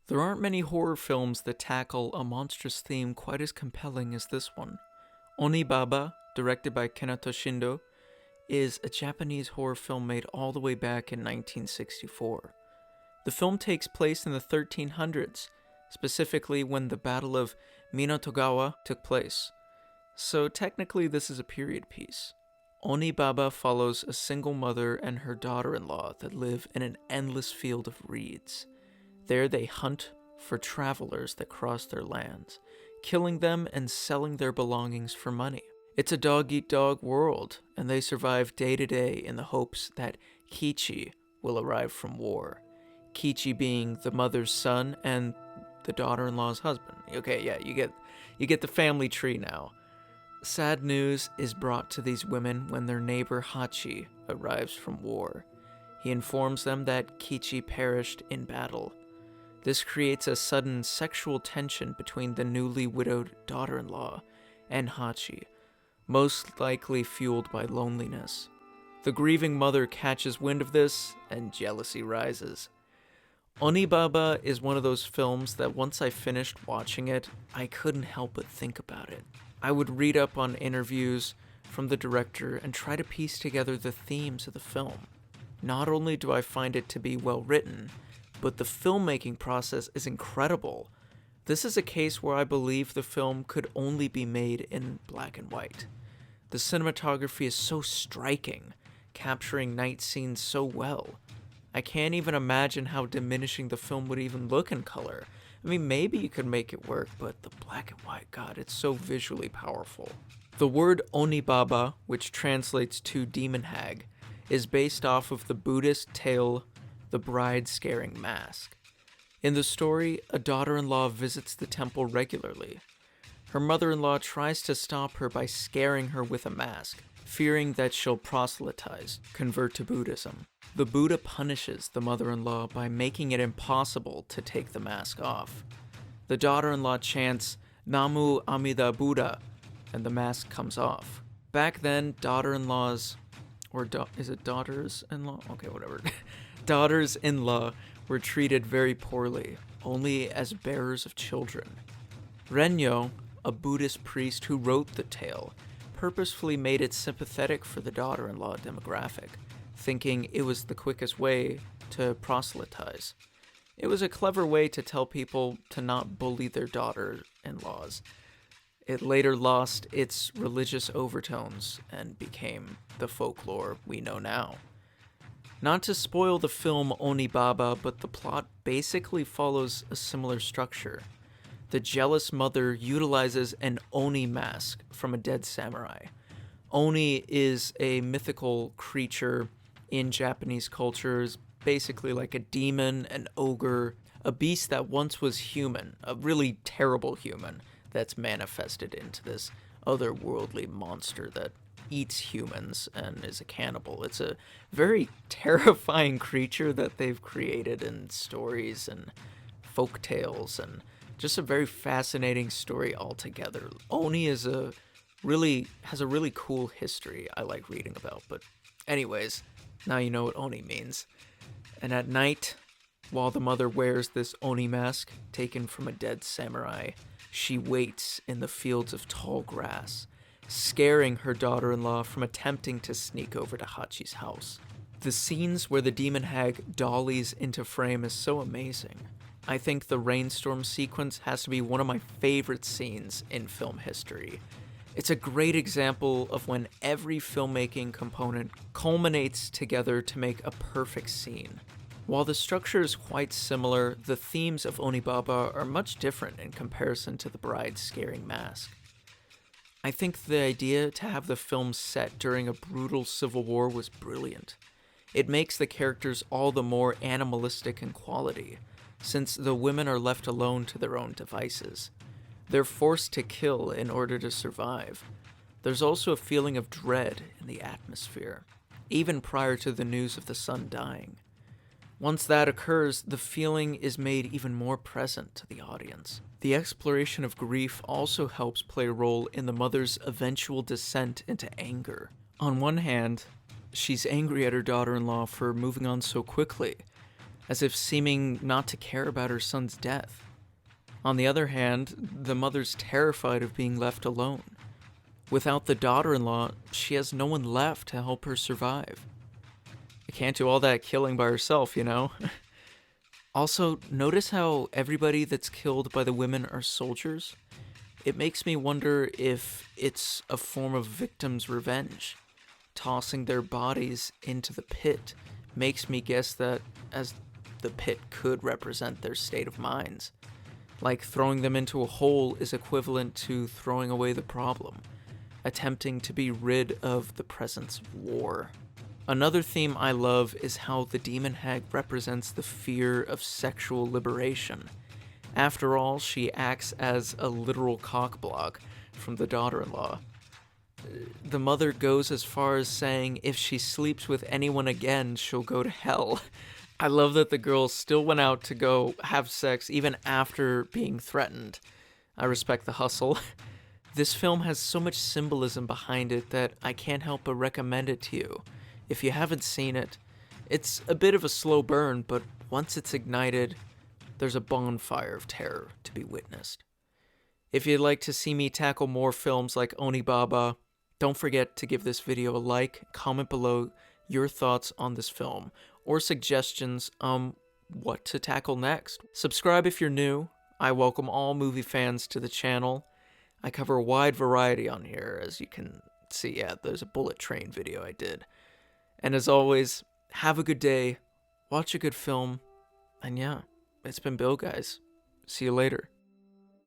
There aren't many horror films that tackle a monstrous theme quite as compelling as this one. Onibaba, directed by Kenato Shindo, is a Japanese horror film made all the way back in 1964. The film takes place in the 1300s, specifically when the Battle of Minatogawa took place. So technically this is a period piece. Onibaba follows a single mother and her daughter-in-law that live in an endless field of reeds. There they hunt for travelers that cross their lands, killing them and selling their belongings for money. It's a dog-eat-dog world, and they survive day to day in the hopes that Kichi will arrive from war. Kichi being the mother's son and the daughter-in-law's husband. Okay, yeah, you get the family tree now. Sad news is brought to these women when their neighbor Hachi arrives from war. He informs them that Kichi perished in battle. This creates a sudden sexual tension between the newly widowed daughter-in-law and Hachi, most likely fueled by loneliness. The grieving mother catches wind of this, and jealousy rises. Onibaba is one of those films that once I finished watching it, I couldn't help but think about it. I would read up on interviews from the director and try to piece together the themes of the film. Not only do I find it to be well written, but the filmmaking process is incredible. This is a case where I believe the film could only be made in black and white. The cinematography is so striking, capturing night scenes so well. I can't even imagine how diminishing the film would even look in color. I mean, maybe you could make it work, but the black and white, God, it's so visually powerful. The word Onibaba, which translates to demon hag, is based off of the Buddhist tale The Bride Scaring Mask. In the story, a daughter-in-law visits the temple regularly. Her mother-in-law tries to stop her by scaring her with a mask, fearing that she'll proselytize, convert to Buddhism. The Buddha punishes the mother-in-law by making it impossible to take the mask off. The daughter-in-law chants, Namu Amida Buddha, and the mask comes off. Back then, daughters-in-law? Okay, whatever. Daughters-in-law were treated very poorly, only as bearers of children. Renyo, a Buddhist priest who wrote the tale, purposefully made it sympathetic for the daughter-in-law demographic, thinking it was the quickest way to proselytize. It was a clever way to tell people to not bully their daughter-in-laws. It later lost its religious overtones and became the folklore we know now. Not to spoil the film Onibaba, but the plot basically follows a similar structure. The jealous mother utilizes an Oni mask from a dead samurai. Oni is a mythical creature in Japanese cultures, basically like a demon, an ogre, a beast that once was human, a really terrible human that's manifested into this otherworldly monster that eats humans and is a cannibal. It's a very terrifying creature that they've created in stories and folk tales, and just a very fascinating story altogether. Oni has a really cool history I like reading about, but anyways, now you know what Oni means. And at night, while the mother wears this Oni mask taken from a dead samurai, she waits in the fields of tall grass, scaring her daughter-in-law from attempting to sneak over to Hachi's house. The scenes where the demon hag dollies into frame is so amazing. I think the rainstorm sequence has to be one of my favorite scenes in film history. It's a great example of when every filmmaking component culminates together to make a perfect scene. While the structure is quite similar, the themes of Onibaba are much different in comparison to The Bride's Scaring Mask. I think the idea to have the film set during a brutal civil war was brilliant. It makes the characters all the more animalistic in quality, since the women are left alone to their own devices. They're forced to kill in order to survive. There's also a feeling of dread in the atmosphere, even prior to the news of the son dying. Once that occurs, the feeling is made even more present to the audience. The exploration of grief also helps play a role in the mother's eventual descent into anger. On one hand, she's angry at her daughter-in-law for moving on so quickly. as if seeming not to care about her son's death. On the other hand, the mother's terrified of being left alone. Without the daughter-in-law, she has no one left to help her survive. I can't do all that killing by herself, you know? Also, notice how everybody that's killed by the women are soldiers? It makes me wonder if it's a form of victim's revenge. Tossing their bodies into the pit makes me guess that as the pit could represent their state of minds. Like throwing them into a hole is equivalent to throwing away the problem, attempting to be rid of the presence of war. Another theme I love is how the demon hag represents the fear of sexual liberation. After all, she acts as a literal cockblock from the daughter-in-law. The mother goes as far as saying if she sleeps with anyone again, she'll go to hell. I love that the girl still went out to go have sex even after being threatened. I respect the hustle. This film has so much symbolism behind it that I can't help but recommend it to you. If you haven't seen it, it's a bit of a slow burn, but once it's ignited, there's a bonfire of terror to be witnessed. If you'd like to see me tackle more films like Onibaba, don't forget to give this video a like, comment below your thoughts on this film, or suggestions on what to tackle next. Subscribe if you're new. I welcome all movie fans to the channel. I cover a wide variety on here, as you can see. Yeah, there's a bullet train video I did. And as always, have a good day, watch a good film, and yeah, it's been Bill, guys. See you later.